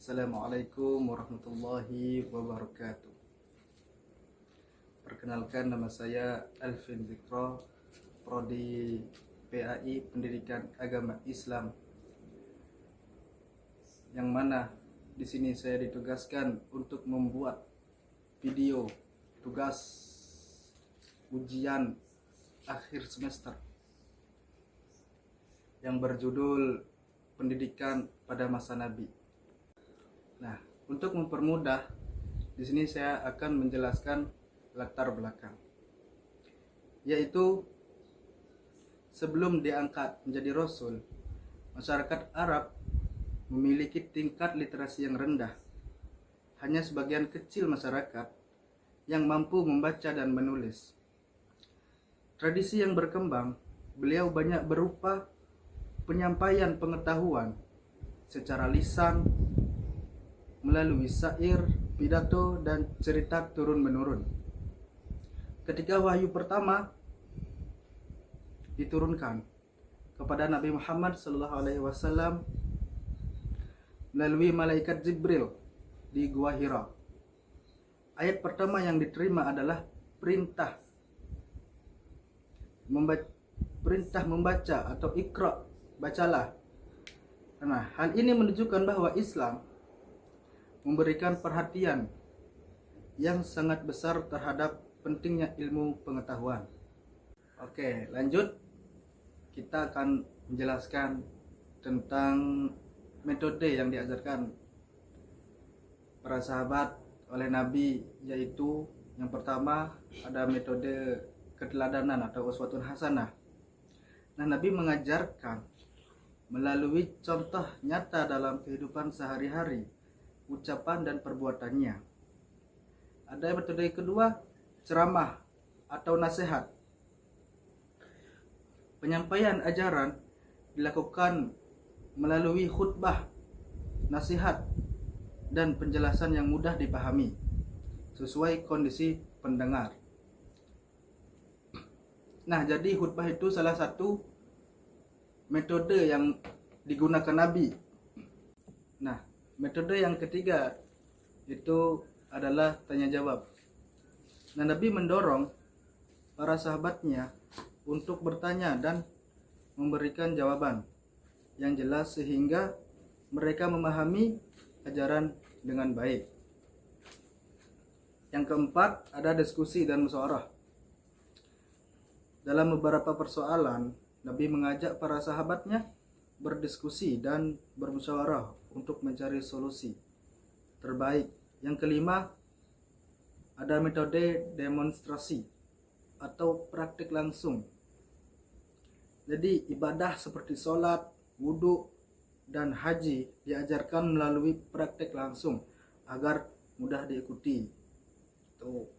Assalamualaikum warahmatullahi wabarakatuh. Perkenalkan, nama saya Alvin Zikro, Prodi PAI Pendidikan Agama Islam. Yang mana di sini saya ditugaskan untuk membuat video tugas ujian akhir semester yang berjudul Pendidikan pada Masa Nabi. Nah, untuk mempermudah, di sini saya akan menjelaskan latar belakang, yaitu sebelum diangkat menjadi Rasul, masyarakat Arab memiliki tingkat literasi yang rendah. Hanya sebagian kecil masyarakat yang mampu membaca dan menulis. Tradisi yang berkembang, beliau banyak berupa penyampaian pengetahuan secara lisan, melalui syair, pidato, dan cerita turun-menurun. Ketika wahyu pertama diturunkan kepada Nabi Muhammad SAW melalui malaikat Jibril di Gua Hira, ayat pertama yang diterima adalah perintah membaca atau Iqra, bacalah. Nah, hal ini menunjukkan bahwa Islam memberikan perhatian yang sangat besar terhadap pentingnya ilmu pengetahuan. Oke, lanjut. Kita akan menjelaskan tentang metode yang diajarkan para sahabat oleh Nabi, yaitu yang pertama ada metode keteladanan atau uswatun hasanah. Nah, Nabi mengajarkan melalui contoh nyata dalam kehidupan sehari-hari, ucapan dan perbuatannya. Ada metode kedua, ceramah atau nasihat. Penyampaian ajaran dilakukan melalui khutbah, nasihat, dan penjelasan yang mudah dipahami sesuai kondisi pendengar. Nah, jadi khutbah itu salah satu metode yang digunakan Nabi. Nah, metode yang ketiga itu adalah tanya jawab. Nah, Nabi mendorong para sahabatnya untuk bertanya dan memberikan jawaban yang jelas sehingga mereka memahami ajaran dengan baik. Yang keempat, ada diskusi dan musyawarah. Dalam beberapa persoalan, Nabi mengajak para sahabatnya berdiskusi dan bermusyawarah untuk mencari solusi terbaik. Yang kelima, ada metode demonstrasi atau praktik langsung. Jadi ibadah seperti sholat, wudhu, dan haji diajarkan melalui praktik langsung agar mudah diikuti. Tuh.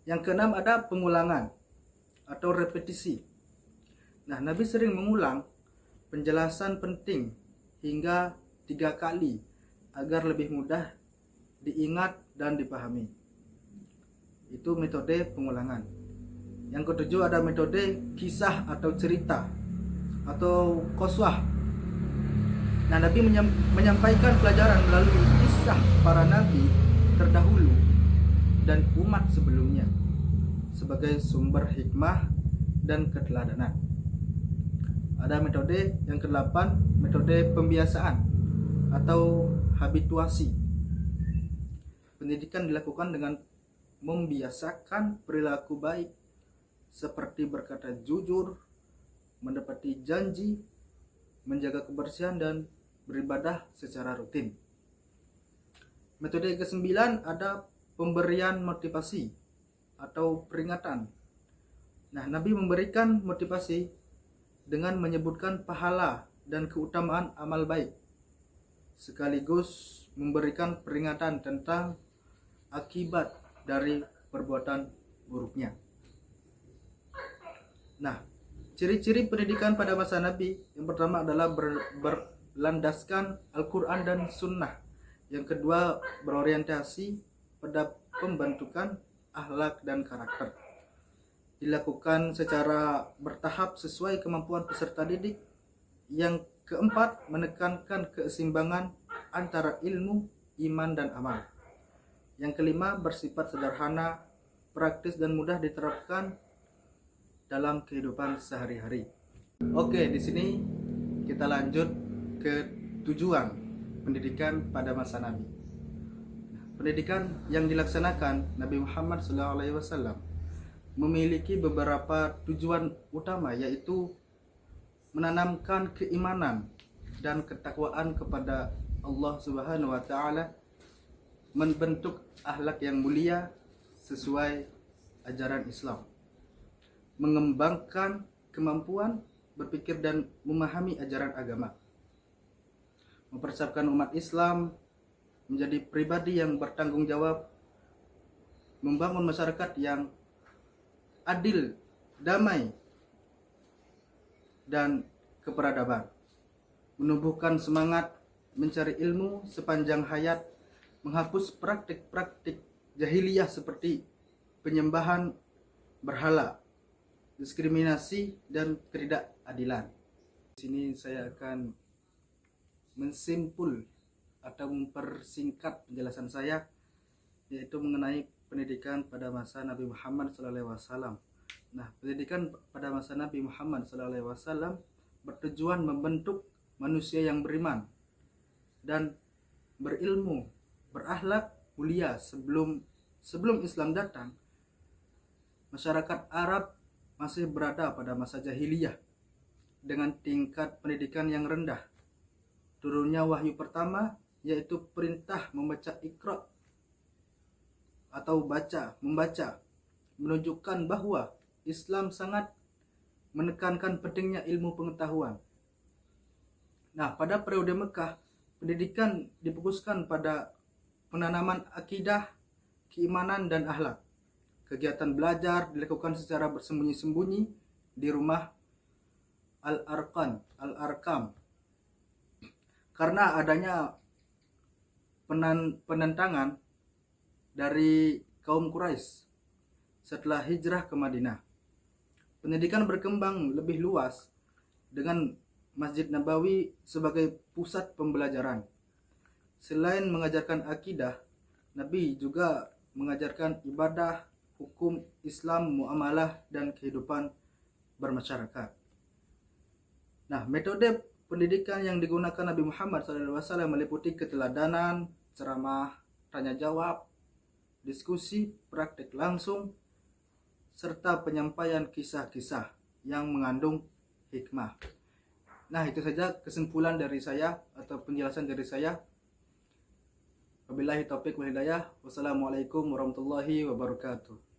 Yang keenam, ada pengulangan atau repetisi. Nah, Nabi sering mengulang penjelasan penting hingga 3 kali agar lebih mudah diingat dan dipahami. Itu metode pengulangan. Yang ketujuh, ada metode kisah atau cerita atau qaswah. Nah, Nabi menyampaikan pelajaran melalui kisah para nabi terdahulu dan umat sebelumnya sebagai sumber hikmah dan keteladanan. Ada metode yang ke-8, metode pembiasaan atau habituasi. Pendidikan dilakukan dengan membiasakan perilaku baik seperti berkata jujur, menepati janji, menjaga kebersihan, dan beribadah secara rutin. Metode ke-9 ada pemberian motivasi atau peringatan. Nah, Nabi memberikan motivasi dengan menyebutkan pahala dan keutamaan amal baik, sekaligus memberikan peringatan tentang akibat dari perbuatan buruknya. Nah, ciri-ciri pendidikan pada masa Nabi yang pertama adalah berlandaskan Al-Quran dan Sunnah. Yang kedua, berorientasi pada pembentukan akhlak dan karakter. Dilakukan secara bertahap sesuai kemampuan peserta didik. Yang keempat, menekankan keseimbangan antara ilmu, iman, dan amal. Yang kelima, bersifat sederhana, praktis, dan mudah diterapkan dalam kehidupan sehari-hari. Oke, di sini kita lanjut ke tujuan pendidikan pada masa Nabi. Pendidikan yang dilaksanakan Nabi Muhammad SAW memiliki beberapa tujuan utama, yaitu menanamkan keimanan dan ketakwaan kepada Allah Subhanahu wa taala, membentuk akhlak yang mulia sesuai ajaran Islam, mengembangkan kemampuan berpikir dan memahami ajaran agama, mempersiapkan umat Islam menjadi pribadi yang bertanggung jawab, membangun masyarakat yang adil, damai, dan keperadaban, menumbuhkan semangat mencari ilmu sepanjang hayat, menghapus praktik-praktik jahiliyah seperti penyembahan berhala, diskriminasi, dan ketidakadilan. Di sini saya akan mensimpul atau mempersingkat penjelasan saya, yaitu mengenai pendidikan pada masa Nabi Muhammad SAW. Nah, pendidikan pada masa Nabi Muhammad SAW bertujuan membentuk manusia yang beriman dan berilmu, berakhlak mulia. Sebelum Islam datang, masyarakat Arab masih berada pada masa jahiliyah dengan tingkat pendidikan yang rendah. Turunnya wahyu pertama, yaitu perintah membaca Iqra atau membaca, menunjukkan bahwa Islam sangat menekankan pentingnya ilmu pengetahuan. Nah, pada periode Mekah, pendidikan difokuskan pada penanaman akidah, keimanan, dan akhlak. Kegiatan belajar dilakukan secara bersembunyi-sembunyi di rumah Al-Arkam karena adanya penentangan dari kaum Quraisy setelah hijrah ke Madinah. Pendidikan berkembang lebih luas dengan Masjid Nabawi sebagai pusat pembelajaran. Selain mengajarkan akidah, Nabi juga mengajarkan ibadah, hukum Islam, muamalah, dan kehidupan bermasyarakat. Nah, metode pendidikan yang digunakan Nabi Muhammad SAW meliputi keteladanan, ceramah, tanya jawab, diskusi, praktik langsung, serta penyampaian kisah-kisah yang mengandung hikmah. Nah, itu saja kesimpulan dari saya atau penjelasan dari saya. Wabillahi taufiq wal hidayah. Wassalamualaikum warahmatullahi wabarakatuh.